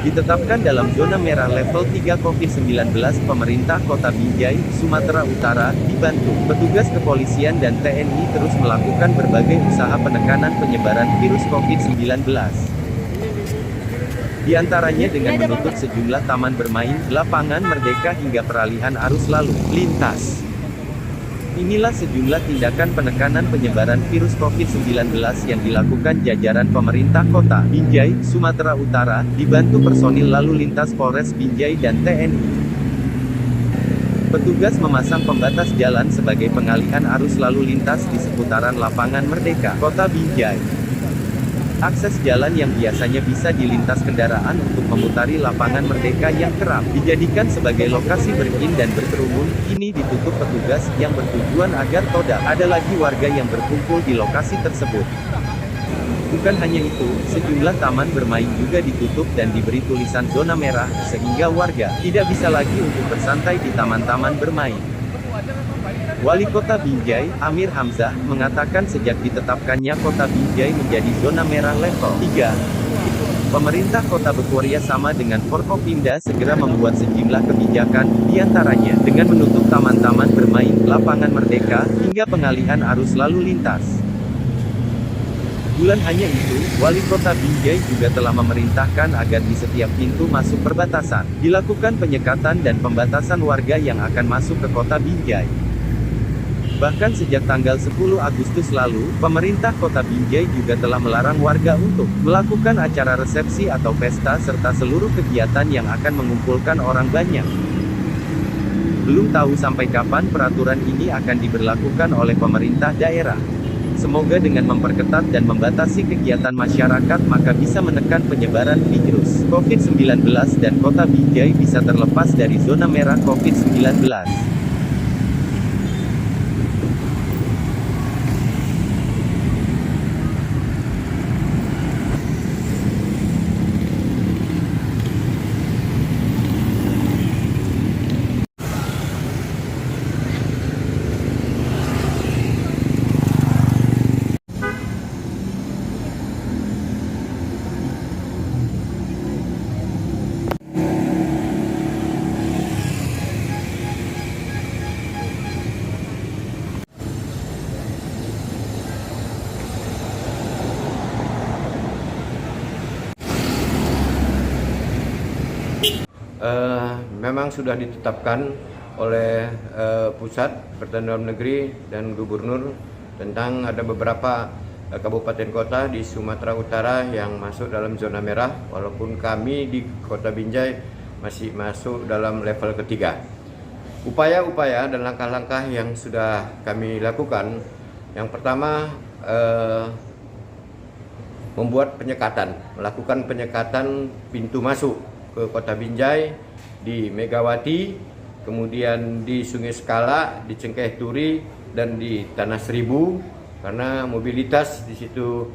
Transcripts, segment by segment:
Ditetapkan dalam zona merah level 3 COVID-19, pemerintah Kota Binjai, Sumatera Utara, dibantu petugas kepolisian dan TNI terus melakukan berbagai usaha penekanan penyebaran virus COVID-19. Di antaranya dengan menutup sejumlah taman bermain, lapangan merdeka hingga peralihan arus lalu lintas. Inilah sejumlah tindakan penekanan penyebaran virus COVID-19 yang dilakukan jajaran pemerintah Kota Binjai, Sumatera Utara, dibantu personil lalu lintas Polres Binjai dan TNI. Petugas memasang pembatas jalan sebagai pengalihan arus lalu lintas di seputaran lapangan Merdeka, Kota Binjai. Akses jalan yang biasanya bisa dilintas kendaraan untuk memutari lapangan Merdeka yang kerap dijadikan sebagai lokasi berin dan berkerumun, kini ditutup petugas yang bertujuan agar tidak ada lagi warga yang berkumpul di lokasi tersebut. Bukan hanya itu, sejumlah taman bermain juga ditutup dan diberi tulisan zona merah, sehingga warga tidak bisa lagi untuk bersantai di taman-taman bermain. Wali Kota Binjai, Amir Hamzah, mengatakan sejak ditetapkannya Kota Binjai menjadi zona merah level 3, pemerintah kota bekerja sama dengan Forkopimda segera membuat sejumlah kebijakan, diantaranya dengan menutup taman-taman bermain, lapangan Merdeka, hingga pengalihan arus lalu lintas. Bukan hanya itu, Wali Kota Binjai juga telah memerintahkan agar di setiap pintu masuk perbatasan, dilakukan penyekatan dan pembatasan warga yang akan masuk ke Kota Binjai. Bahkan sejak tanggal 10 Agustus lalu, pemerintah Kota Binjai juga telah melarang warga untuk melakukan acara resepsi atau pesta serta seluruh kegiatan yang akan mengumpulkan orang banyak. Belum tahu sampai kapan peraturan ini akan diberlakukan oleh pemerintah daerah. Semoga dengan memperketat dan membatasi kegiatan masyarakat maka bisa menekan penyebaran virus COVID-19 dan Kota Binjai bisa terlepas dari zona merah COVID-19. Memang sudah ditetapkan oleh Pusat Pertahanan Dalam Negeri dan Gubernur tentang ada beberapa kabupaten kota di Sumatera Utara yang masuk dalam zona merah, walaupun kami di Kota Binjai masih masuk dalam level ketiga. Upaya-upaya dan langkah-langkah yang sudah kami lakukan, yang pertama melakukan penyekatan pintu masuk ke Kota Binjai di Megawati, kemudian di Sungai Skala, di Cengkeh Turi, dan di Tanah Seribu, karena mobilitas di situ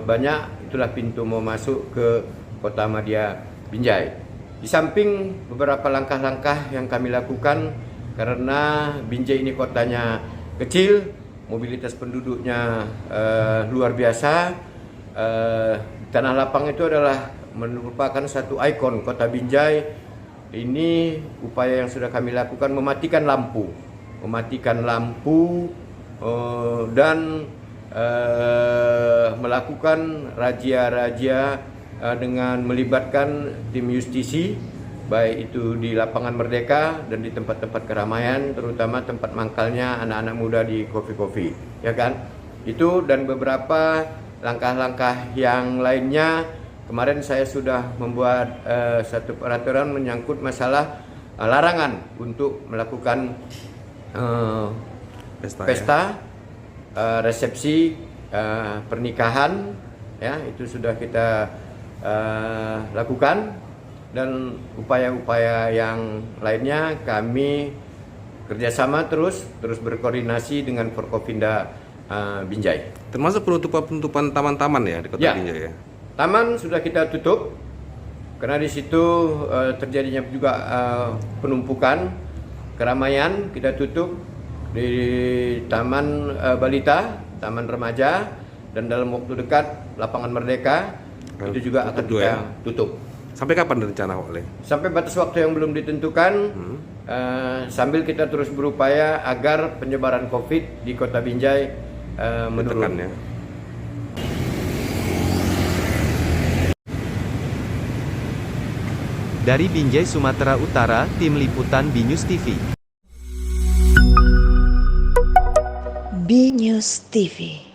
banyak. Itulah pintu mau masuk ke Kota Madya Binjai. Di samping beberapa langkah-langkah yang kami lakukan, karena Binjai ini kotanya kecil, mobilitas penduduknya luar biasa. Tanah Lapang itu adalah merupakan satu ikon Kota Binjai. Ini upaya yang sudah kami lakukan, mematikan lampu dan melakukan razia-razia dengan melibatkan tim justisi, baik itu di lapangan Merdeka dan di tempat-tempat keramaian, terutama tempat mangkalnya anak-anak muda di kopi-kopi, ya kan? Itu dan beberapa langkah-langkah yang lainnya. Kemarin saya sudah membuat satu peraturan menyangkut masalah larangan untuk melakukan pesta, resepsi, pernikahan, ya itu sudah kita lakukan, dan upaya-upaya yang lainnya kami kerjasama terus berkoordinasi dengan Forkopimda Binjai. Termasuk penutupan taman-taman ya di Kota Binjai ya? Taman sudah kita tutup karena di situ terjadinya juga penumpukan keramaian. Kita tutup di Taman Balita, Taman Remaja, dan dalam waktu dekat Lapangan Merdeka itu juga akan kita tutup. Sampai kapan rencana oleh? Sampai batas waktu yang belum ditentukan, sambil kita terus berupaya agar penyebaran COVID di Kota Binjai menurun. Ditekan, ya. Dari Binjai, Sumatera Utara, Tim Liputan BNews TV. BNews TV.